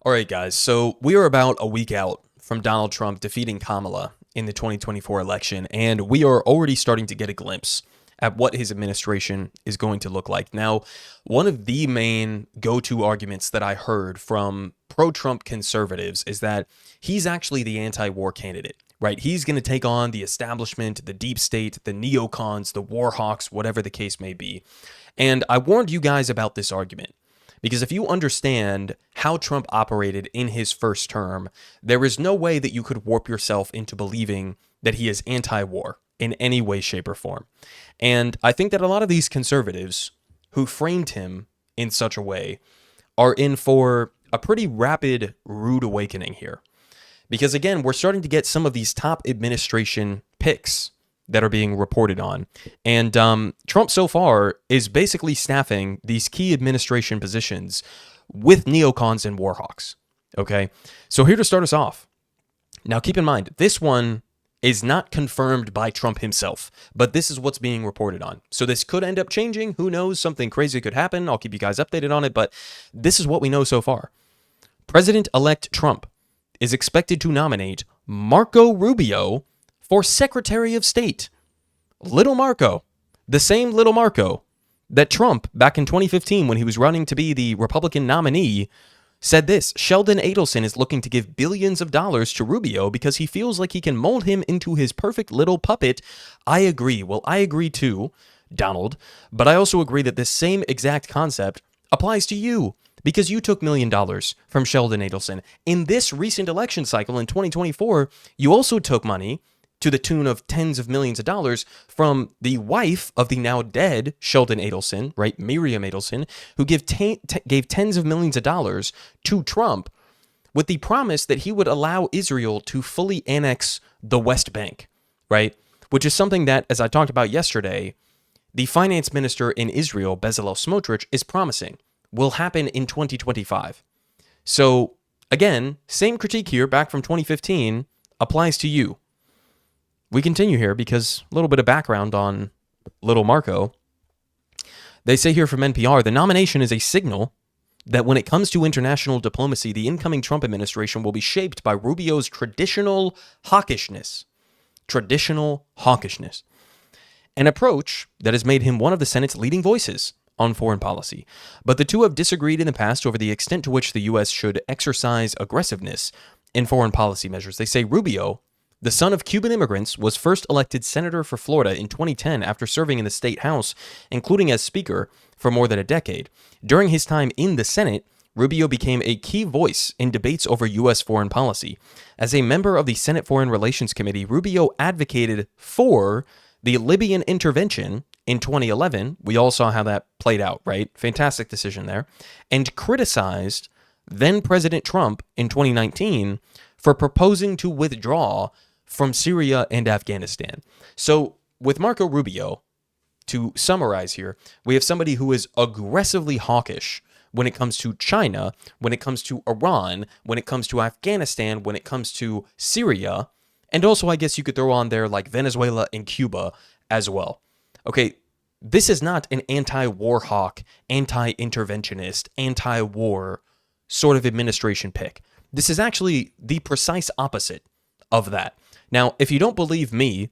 All right, guys. So we are about a week out from Donald Trump defeating Kamala in the 2024 election, and we are already starting to get a glimpse at what his administration is going to look like. Now, one of the main go-to arguments that I heard from pro-Trump conservatives is that he's actually the anti-war candidate, right? He's going to take on the establishment, the deep state, the neocons, the war hawks, whatever the case may be. And I warned you guys about this argument, because if you understand how Trump operated in his first term, there is no way that you could warp yourself into believing that he is anti-war in any way, shape, or form. And I think that a lot of these conservatives who framed him in such a way are in for a pretty rapid, rude awakening here. Because again, we're starting to get some of these top administration picks that are being reported on. And Trump so far is basically staffing these key administration positions with neocons and warhawks. Okay, so here to start us off. Now keep in mind, this one is not confirmed by Trump himself, but this is what's being reported on. So this could end up changing. Who knows? Something crazy could happen. I'll keep you guys updated on it, but this is what we know so far. President-elect Trump is expected to nominate Marco Rubio for Secretary of State. Little Marco, the same little Marco that Trump, back in 2015 when he was running to be the Republican nominee, said this: Sheldon Adelson is looking to give billions of dollars to Rubio because he feels like he can mold him into his perfect little puppet. I agree. Well, I agree too, Donald, but I also agree that this same exact concept applies to you, because you took $1 million from Sheldon Adelson. In this recent election cycle in 2024, you also took money to the tune of tens of millions of dollars from the wife of the now dead Sheldon Adelson, right, Miriam Adelson, who gave tens of millions of dollars to Trump with the promise that he would allow Israel to fully annex the West Bank, right, which is something that, as I talked about yesterday, the finance minister in Israel, Bezalel Smotrich, is promising will happen in 2025. So, again, same critique here back from 2015 applies to you. We continue here because a little bit of background on little Marco. They say here from NPR, the nomination is a signal that when it comes to international diplomacy, the incoming Trump administration will be shaped by Rubio's traditional hawkishness. Traditional hawkishness. An approach that has made him one of the Senate's leading voices on foreign policy. But the two have disagreed in the past over the extent to which the U.S. should exercise aggressiveness in foreign policy measures. They say Rubio, the son of Cuban immigrants, was first elected senator for Florida in 2010 after serving in the state house, including as speaker, for more than a decade. During his time in the Senate, Rubio became a key voice in debates over U.S. foreign policy. As a member of the Senate Foreign Relations Committee, Rubio advocated for the Libyan intervention in 2011. We all saw how that played out, right? Fantastic decision there. And criticized then President Trump in 2019 for proposing to withdraw from Syria and Afghanistan. So with Marco Rubio, to summarize here, we have somebody who is aggressively hawkish when it comes to China, when it comes to Iran, when it comes to Afghanistan, when it comes to Syria, and also I guess you could throw on there like Venezuela and Cuba as well. Okay, this is not an anti-war hawk, anti-interventionist, anti-war sort of administration pick. This is actually the precise opposite of that. Now, if you don't believe me,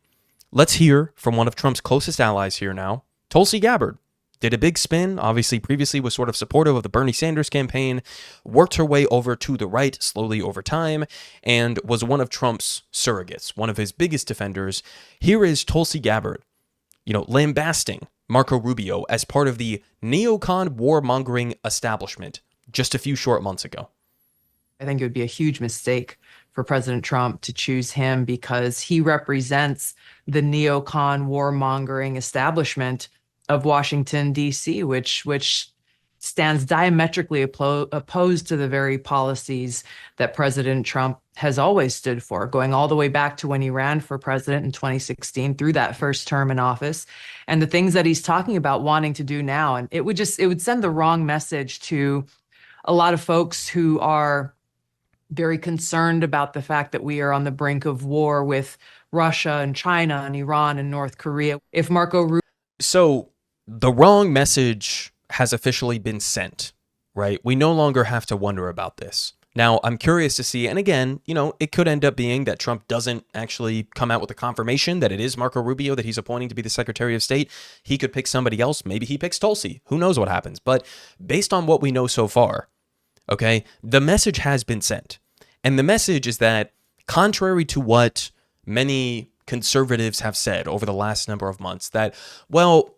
let's hear from one of Trump's closest allies here now. Tulsi Gabbard did a big spin, obviously previously was sort of supportive of the Bernie Sanders campaign, worked her way over to the right slowly over time, and was one of Trump's surrogates, one of his biggest defenders. Here is Tulsi Gabbard, lambasting Marco Rubio as part of the neocon warmongering establishment just a few short months ago. I think it would be a huge mistake for President Trump to choose him because he represents the neocon warmongering establishment of Washington, D.C., which stands diametrically opposed to the very policies that President Trump has always stood for, going all the way back to when he ran for president in 2016 through that first term in office, and the things that he's talking about wanting to do now. And it would send the wrong message to a lot of folks who are very concerned about the fact that we are on the brink of war with Russia and China and Iran and North Korea. If So the wrong message has officially been sent, right? We no longer have to wonder about this. Now, I'm curious to see, and again, it could end up being that Trump doesn't actually come out with a confirmation that it is Marco Rubio that he's appointing to be the Secretary of State. He could pick somebody else. Maybe he picks Tulsi. Who knows what happens? But based on what we know so far, okay, the message has been sent. And the message is that, contrary to what many conservatives have said over the last number of months, that, well,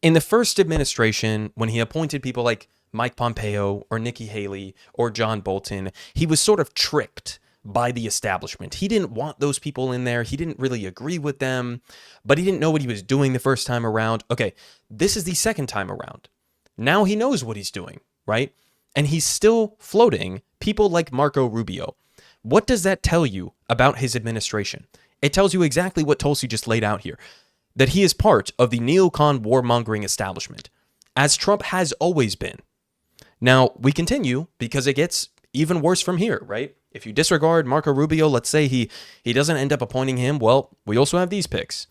in the first administration, when he appointed people like Mike Pompeo or Nikki Haley or John Bolton, he was sort of tricked by the establishment. He didn't want those people in there. He didn't really agree with them, but he didn't know what he was doing the first time around. Okay, this is the second time around. Now he knows what he's doing, right? And he's still floating people like Marco Rubio. What does that tell you about his administration? It tells you exactly what Tulsi just laid out here, that he is part of the neocon warmongering establishment, as Trump has always been. Now, we continue because it gets even worse from here, right? If you disregard Marco Rubio, let's say he doesn't end up appointing him, well, we also have these picks.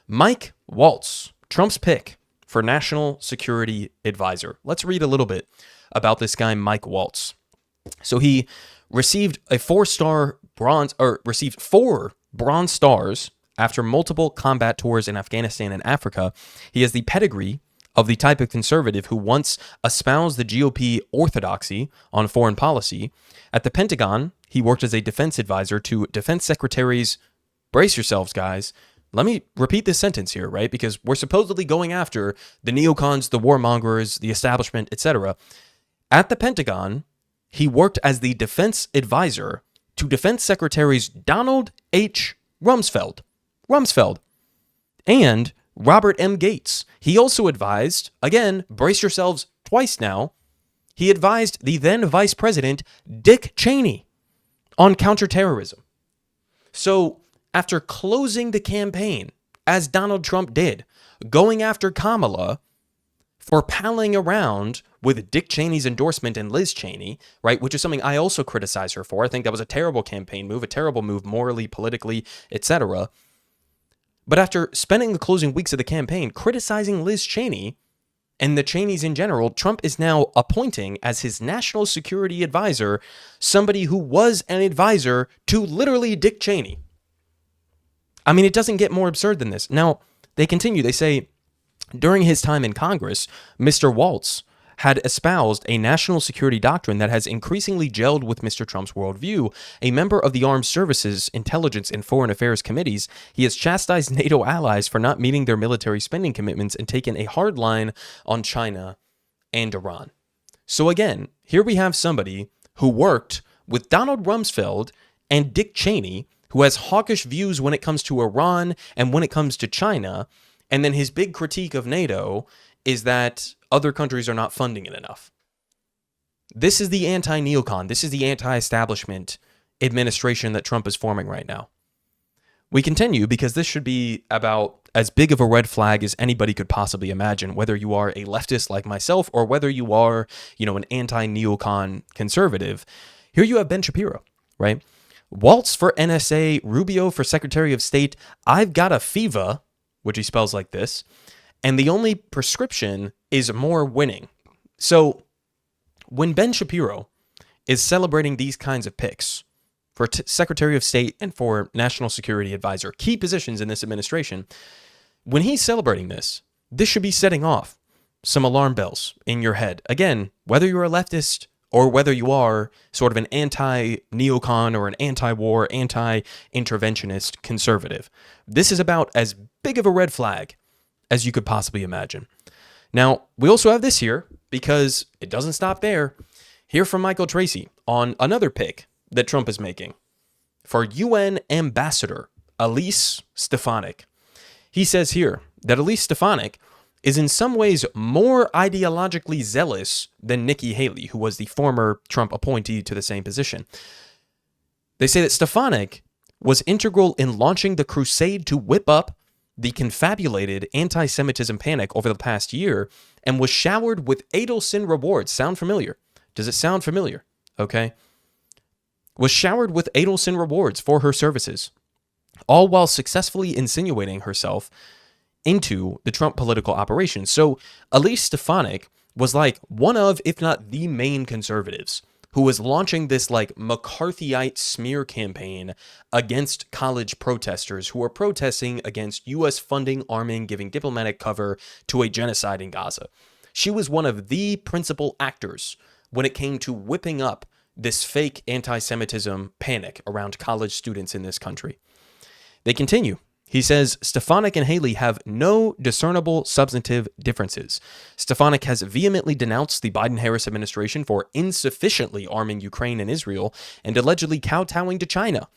Mike Waltz, Trump's pick for National Security Advisor. Let's read a little bit about this guy, Mike Waltz. So he received received 4 Bronze Stars after multiple combat tours in Afghanistan and Africa. He has the pedigree of the type of conservative who once espoused the GOP orthodoxy on foreign policy. At the Pentagon, he worked as a defense advisor to defense secretaries. Brace yourselves, guys. Let me repeat this sentence here, right? Because we're supposedly going after the neocons, the warmongers, the establishment, etc. At the Pentagon, he worked as the defense advisor to Defense Secretaries Donald H. Rumsfeld, and Robert M. Gates. He also advised, again, brace yourselves, twice now, he advised the then Vice President Dick Cheney on counterterrorism. So, after closing the campaign, as Donald Trump did, going after Kamala for palling around with Dick Cheney's endorsement and Liz Cheney, right, which is something I also criticize her for. I think that was a terrible campaign move, a terrible move morally, politically, etc. But after spending the closing weeks of the campaign criticizing Liz Cheney and the Cheneys in general, Trump is now appointing as his national security advisor somebody who was an advisor to literally Dick Cheney. I mean, it doesn't get more absurd than this. Now, they continue. They say, during his time in Congress, Mr. Waltz had espoused a national security doctrine that has increasingly gelled with Mr. Trump's worldview. A member of the Armed Services, Intelligence, and Foreign Affairs Committees, he has chastised NATO allies for not meeting their military spending commitments and taken a hard line on China and Iran. So again, here we have somebody who worked with Donald Rumsfeld and Dick Cheney, who has hawkish views when it comes to Iran and when it comes to China, and then his big critique of NATO is that other countries are not funding it enough. This is the anti-neocon. This is the anti-establishment administration that Trump is forming right now. We continue because this should be about as big of a red flag as anybody could possibly imagine, whether you are a leftist like myself or whether you are, an anti-neocon conservative. Here you have Ben Shapiro, right? Waltz for NSA, Rubio for Secretary of State. I've got a fever, which he spells like this, and the only prescription is more winning. So when Ben Shapiro is celebrating these kinds of picks for Secretary of State and for National Security Advisor, key positions in this administration, when he's celebrating this, this should be setting off some alarm bells in your head. Again, whether you're a leftist or whether you are sort of an anti-neocon or an anti-war, anti-interventionist conservative, this is about as big of a red flag as you could possibly imagine. Now, we also have this here because it doesn't stop there. Hear from Michael Tracy on another pick that Trump is making for UN Ambassador Elise Stefanik. He says here that Elise Stefanik is in some ways more ideologically zealous than Nikki Haley, who was the former Trump appointee to the same position. They say that Stefanik was integral in launching the crusade to whip up the confabulated anti-Semitism panic over the past year and was showered with Adelson rewards. Sound familiar? Does it sound familiar? Okay. Was showered with Adelson rewards for her services, all while successfully insinuating herself into the Trump political operation. So Elise Stefanik was like one of, if not the main conservatives who was launching this like McCarthyite smear campaign against college protesters who are protesting against U.S. funding, arming, giving diplomatic cover to a genocide in Gaza. She was one of the principal actors when it came to whipping up this fake anti-Semitism panic around college students in this country. They continue. He says, Stefanik and Haley have no discernible substantive differences. Stefanik has vehemently denounced the Biden-Harris administration for insufficiently arming Ukraine and Israel and allegedly kowtowing to China.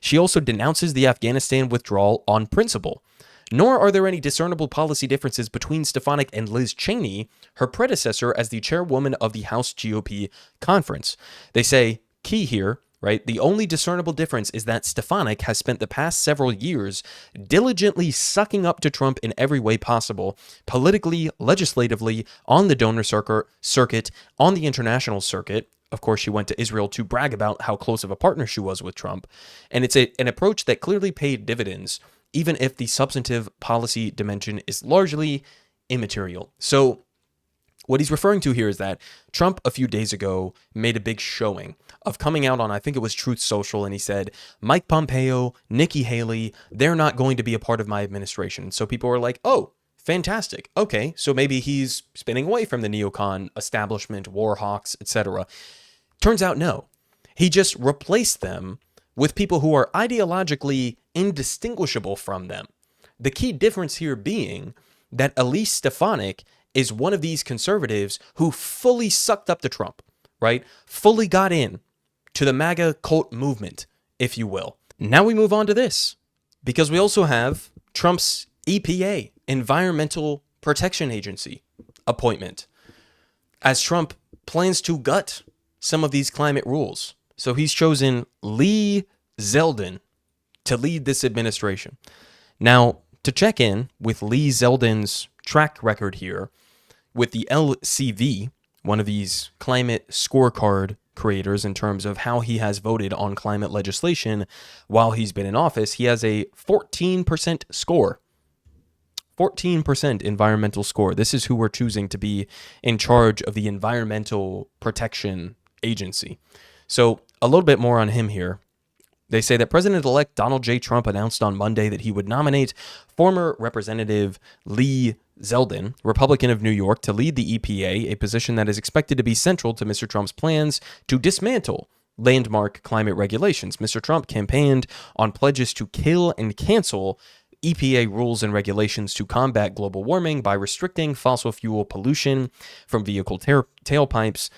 She also denounces the Afghanistan withdrawal on principle. Nor are there any discernible policy differences between Stefanik and Liz Cheney, her predecessor as the chairwoman of the House GOP conference. They say, key here, right? The only discernible difference is that Stefanik has spent the past several years diligently sucking up to Trump in every way possible, politically, legislatively, on the donor circuit, on the international circuit. Of course, she went to Israel to brag about how close of a partner she was with Trump. And it's an approach that clearly paid dividends, even if the substantive policy dimension is largely immaterial. So what he's referring to here is that Trump a few days ago made a big showing of coming out on, I think it was Truth Social, and he said, Mike Pompeo, Nikki Haley, they're not going to be a part of my administration. So people were like, oh, fantastic. Okay, so maybe he's spinning away from the neocon establishment, war hawks, etc. Turns out no. He just replaced them with people who are ideologically indistinguishable from them. The key difference here being that Elise Stefanik is one of these conservatives who fully sucked up to Trump, right? Fully got in to the MAGA cult movement, if you will. Now we move on to this, because we also have Trump's EPA, Environmental Protection Agency, appointment, as Trump plans to gut some of these climate rules. So he's chosen Lee Zeldin to lead this administration. Now, to check in with Lee Zeldin's track record here, with the LCV, one of these climate scorecard creators in terms of how he has voted on climate legislation while he's been in office, he has a 14% score. 14% environmental score. This is who we're choosing to be in charge of the Environmental Protection Agency. So a little bit more on him here. They say that President-elect Donald J. Trump announced on Monday that he would nominate former Representative Lee Zeldin, Republican of New York, to lead the EPA, a position that is expected to be central to Mr. Trump's plans to dismantle landmark climate regulations. Mr. Trump campaigned on pledges to kill and cancel EPA rules and regulations to combat global warming by restricting fossil fuel pollution from vehicle tailpipes,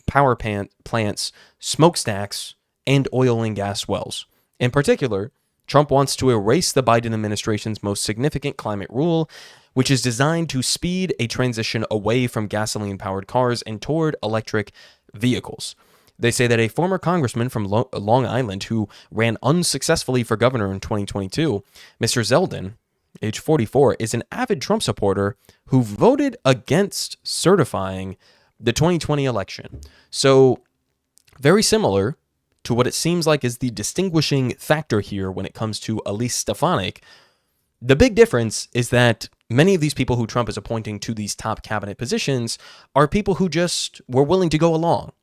power plants, smokestacks, and oil and gas wells. In particular, Trump wants to erase the Biden administration's most significant climate rule, which is designed to speed a transition away from gasoline-powered cars and toward electric vehicles. They say that a former congressman from Long Island who ran unsuccessfully for governor in 2022, Mr. Zeldin, age 44, is an avid Trump supporter who voted against certifying the 2020 election. So, very similar to what it seems like is the distinguishing factor here when it comes to Elise Stefanik. The big difference is that many of these people who Trump is appointing to these top cabinet positions are people who just were willing to go along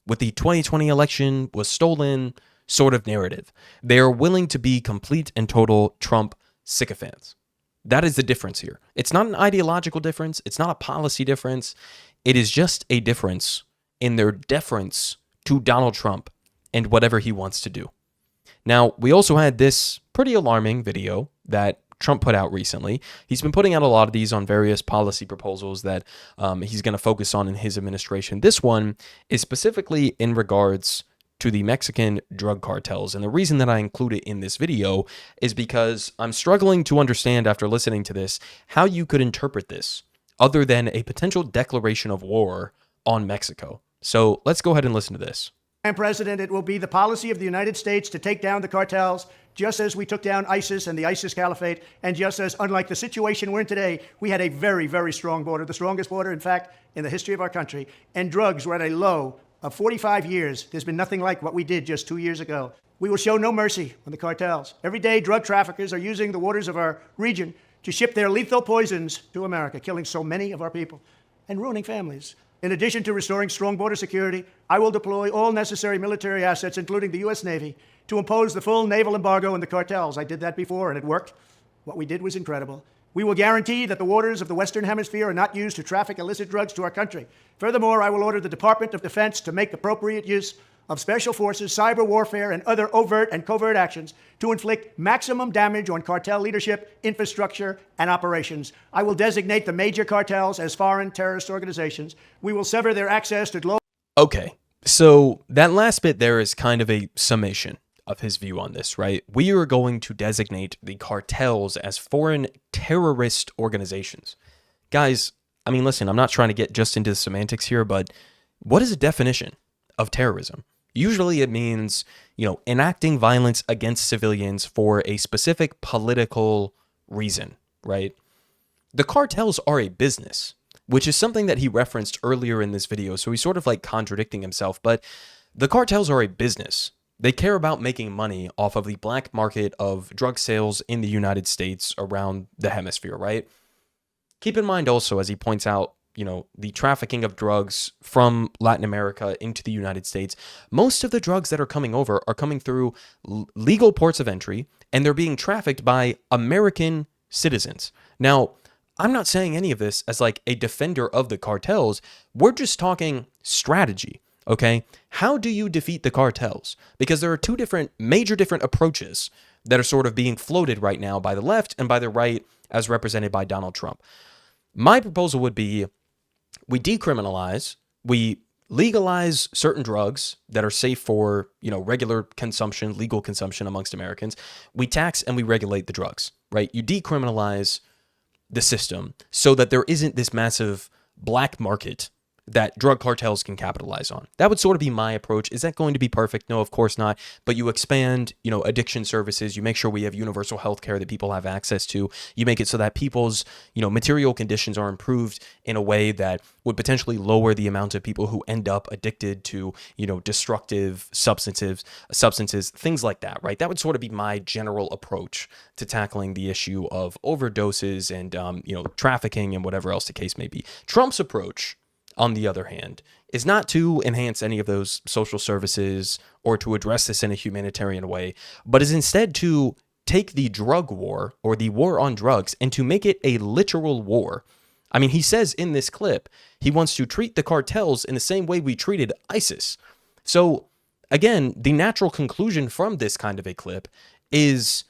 with the 2020 election was stolen sort of narrative. They are willing to be complete and total Trump sycophants. That is the difference here. It's not an ideological difference. It's not a policy difference. It is just a difference in their deference to Donald Trump and whatever he wants to do. Now, we also had this pretty alarming video that Trump put out recently. He's been putting out a lot of these on various policy proposals that he's going to focus on in his administration. This one is specifically in regards to the Mexican drug cartels. And the reason that I include it in this video is because I'm struggling to understand after listening to this how you could interpret this other than a potential declaration of war on Mexico. So let's go ahead and listen to this. Madam President, it will be the policy of the United States to take down the cartels, just as we took down ISIS and the ISIS caliphate, and just as, unlike the situation we're in today, we had a very, very strong border, the strongest border, in fact, in the history of our country, and drugs were at a low of 45 years. There's been nothing like what we did just 2 years ago. We will show no mercy on the cartels. Every day, drug traffickers are using the waters of our region to ship their lethal poisons to America, killing so many of our people and ruining families. In addition to restoring strong border security, I will deploy all necessary military assets, including the U.S. Navy, to impose the full naval embargo on the cartels. I did that before, and it worked. What we did was incredible. We will guarantee that the waters of the Western Hemisphere are not used to traffic illicit drugs to our country. Furthermore, I will order the Department of Defense to make appropriate use of special forces, cyber warfare, and other overt and covert actions to inflict maximum damage on cartel leadership, infrastructure, and operations. I will designate the major cartels as foreign terrorist organizations. We will sever their access to global... Okay, so that last bit there is kind of a summation of his view on this, right? We are going to designate the cartels as foreign terrorist organizations. Guys, I mean, listen, I'm not trying to get just into the semantics here, but what is a definition of terrorism? Usually it means, enacting violence against civilians for a specific political reason, right? The cartels are a business, which is something that he referenced earlier in this video, so he's sort of like contradicting himself, but the cartels are a business. They care about making money off of the black market of drug sales in the United States around the hemisphere, right? Keep in mind also, as he points out, the trafficking of drugs from Latin America into the United States, most of the drugs that are coming over are coming through legal ports of entry, and they're being trafficked by American citizens. Now, I'm not saying any of this as like a defender of the cartels. We're just talking strategy, okay? How do you defeat the cartels? Because there are two major different approaches that are sort of being floated right now by the left and by the right as represented by Donald Trump. My proposal would be we decriminalize, we legalize certain drugs that are safe for, regular consumption, legal consumption amongst Americans. We tax and we regulate the drugs, right? You decriminalize the system so that there isn't this massive black market that drug cartels can capitalize on. That would sort of be my approach. Is that going to be perfect? No, of course not. But you expand, addiction services. You make sure we have universal health care that people have access to. You make it so that people's, material conditions are improved in a way that would potentially lower the amount of people who end up addicted to, destructive substances, things like that, right? That would sort of be my general approach to tackling the issue of overdoses and, trafficking and whatever else the case may be. Trump's approach, on the other hand, is not to enhance any of those social services or to address this in a humanitarian way, but is instead to take the drug war or the war on drugs and to make it a literal war. I mean, he says in this clip, he wants to treat the cartels in the same way we treated ISIS. So again, the natural conclusion from this kind of a clip is,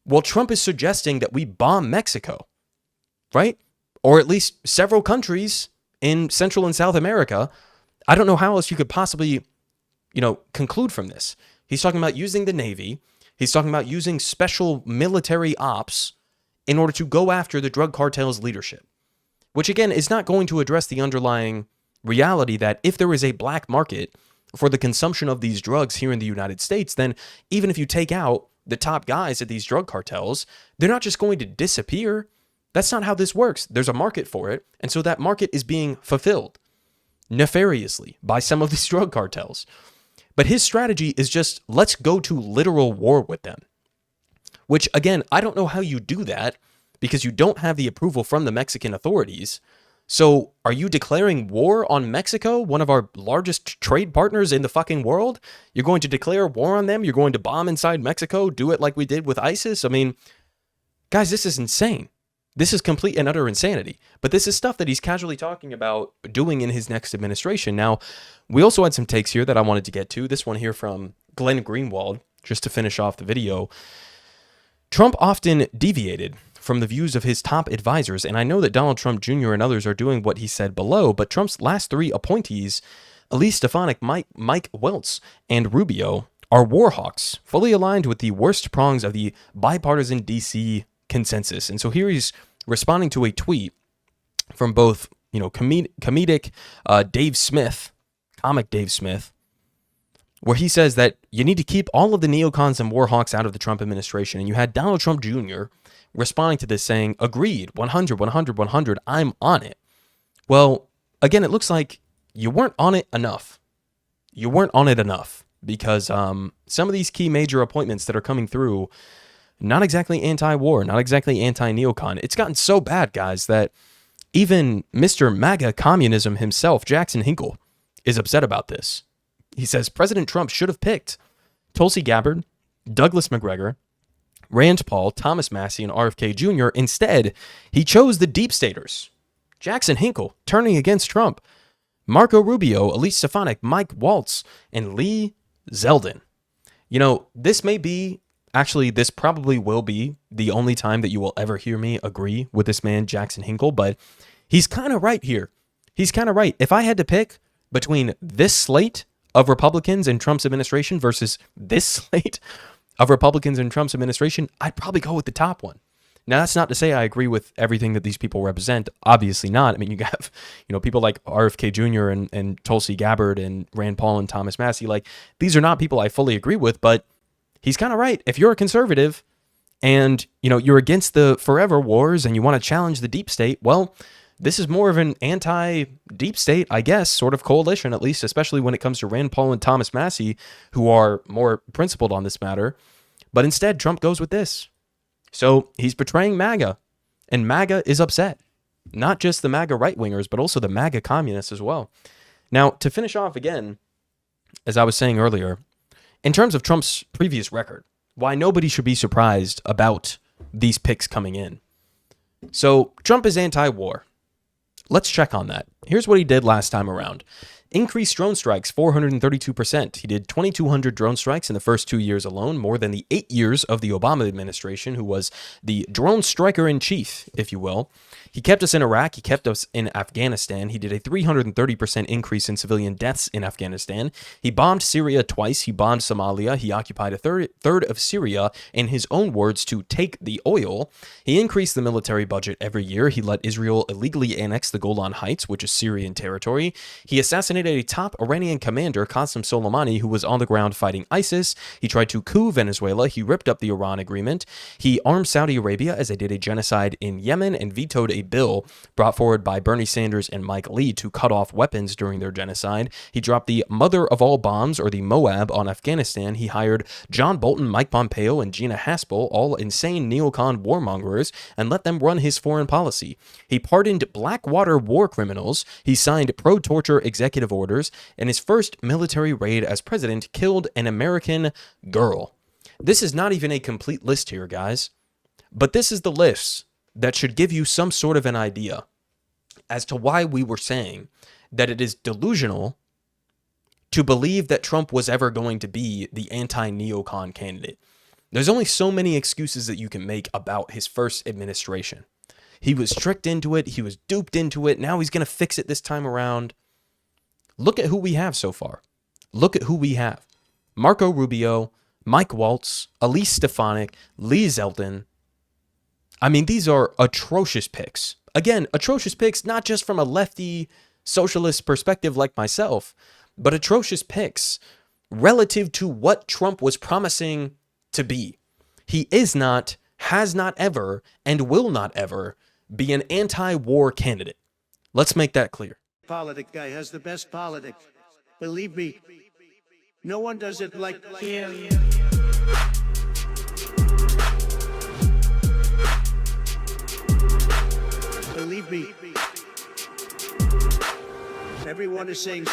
well, Trump is suggesting that we bomb Mexico, right? Or at least several countries in Central and South America. I don't know how else you could possibly, conclude from this. He's talking about using the Navy. He's talking about using special military ops in order to go after the drug cartel's leadership, which again is not going to address the underlying reality that if there is a black market for the consumption of these drugs here in the United States, then even if you take out the top guys at these drug cartels, they're not just going to disappear. That's not how this works. There's a market for it, and so that market is being fulfilled nefariously by some of these drug cartels. But his strategy is just, let's go to literal war with them. Which, again, I don't know how you do that because you don't have the approval from the Mexican authorities. So are you declaring war on Mexico, one of our largest trade partners in the fucking world? You're going to declare war on them? You're going to bomb inside Mexico? Do it like we did with ISIS? I mean, guys, this is insane. This is complete and utter insanity. But this is stuff that he's casually talking about doing in his next administration. Now, we also had some takes here that I wanted to get to. This one here from Glenn Greenwald, just to finish off the video. Trump often deviated from the views of his top advisors, and I know that Donald Trump Jr. and others are doing what he said below, but Trump's last three appointees, Stefanik, Mike Waltz, and Rubio, are war hawks, fully aligned with the worst prongs of the bipartisan D.C. consensus. And so here he's responding to a tweet from both, comedic Dave Smith, comic Dave Smith, where he says that you need to keep all of the neocons and war hawks out of the Trump administration. And you had Donald Trump Jr. responding to this saying, agreed, 100, 100, 100, I'm on it. Well, again, it looks like you weren't on it enough. You weren't on it enough because some of these key major appointments that are coming through, not exactly anti-war, not exactly anti-neocon. It's gotten so bad, guys, that Even Mr. MAGA communism himself, Jackson Hinkle, is upset about this. He says President Trump should have picked Tulsi Gabbard, Douglas McGregor, Rand Paul, Thomas Massie, and RFK Jr. Instead, he chose the deep staters. Jackson Hinkle turning against Trump. Marco Rubio, Elise Stefanik, Mike Waltz, and Lee Zeldin. You know, this probably will be the only time that you will ever hear me agree with this man, Jackson Hinkle, but he's kind of right here. He's kind of right. If I had to pick between this slate of Republicans in Trump's administration versus this slate of Republicans in Trump's administration, I'd probably go with the top one. Now, that's not to say I agree with everything that these people represent. Obviously not. I mean, you have, people like RFK Jr. and Tulsi Gabbard and Rand Paul and Thomas Massie. Like, these are not people I fully agree with, but he's kind of right. If you're a conservative and, you're against the forever wars and you want to challenge the deep state, well, this is more of an anti-deep state, I guess, sort of coalition, at least, especially when it comes to Rand Paul and Thomas Massie, who are more principled on this matter. But instead, Trump goes with this. So he's betraying MAGA, and MAGA is upset. Not just the MAGA right-wingers, but also the MAGA communists as well. Now, to finish off again, as I was saying earlier, in terms of Trump's previous record, why nobody should be surprised about these picks coming in. So Trump is anti-war. Let's check on that. Here's what he did last time around. Increased drone strikes 432%. He did 2,200 drone strikes in the first 2 years alone, more than the 8 years of the Obama administration, who was the drone striker in chief, if you will. He kept us in Iraq. He kept us in Afghanistan. He did a 330% increase in civilian deaths in Afghanistan. He bombed Syria twice. He bombed Somalia. He occupied a third of Syria, in his own words, to take the oil. He increased the military budget every year. He let Israel illegally annex the Golan Heights, which is Syrian territory. He assassinated a top Iranian commander, Qasem Soleimani, who was on the ground fighting ISIS. He tried to coup Venezuela. He ripped up the Iran agreement. He armed Saudi Arabia as they did a genocide in Yemen and vetoed a bill brought forward by Bernie Sanders and Mike Lee to cut off weapons during their genocide. He dropped the mother of all bombs, or the Moab, on Afghanistan. He hired John Bolton, Mike Pompeo, and Gina Haspel, all insane neocon warmongers, and let them run his foreign policy. He pardoned Blackwater war criminals. He signed pro-torture executive orders, and his first military raid as president killed an American girl. This is not even a complete list here, guys, but this is the list that should give you some sort of an idea as to why we were saying that it is delusional to believe that Trump was ever going to be the anti-neocon candidate. There's only so many excuses that you can make about his first administration. He was tricked into it. He was duped into it. Now he's going to fix it this time around. Look at who we have so far. Look at who we have. Marco Rubio, Mike Waltz, Elise Stefanik, Lee Zeldin. I mean, these are atrocious picks. Again, atrocious picks, not just from a lefty socialist perspective like myself, but atrocious picks relative to what Trump was promising to be. He is not, has not ever, and will not ever be an anti-war candidate. Let's make that clear. Politic guy has the best politic. Believe me, no one does it like him. Believe me, everyone is saying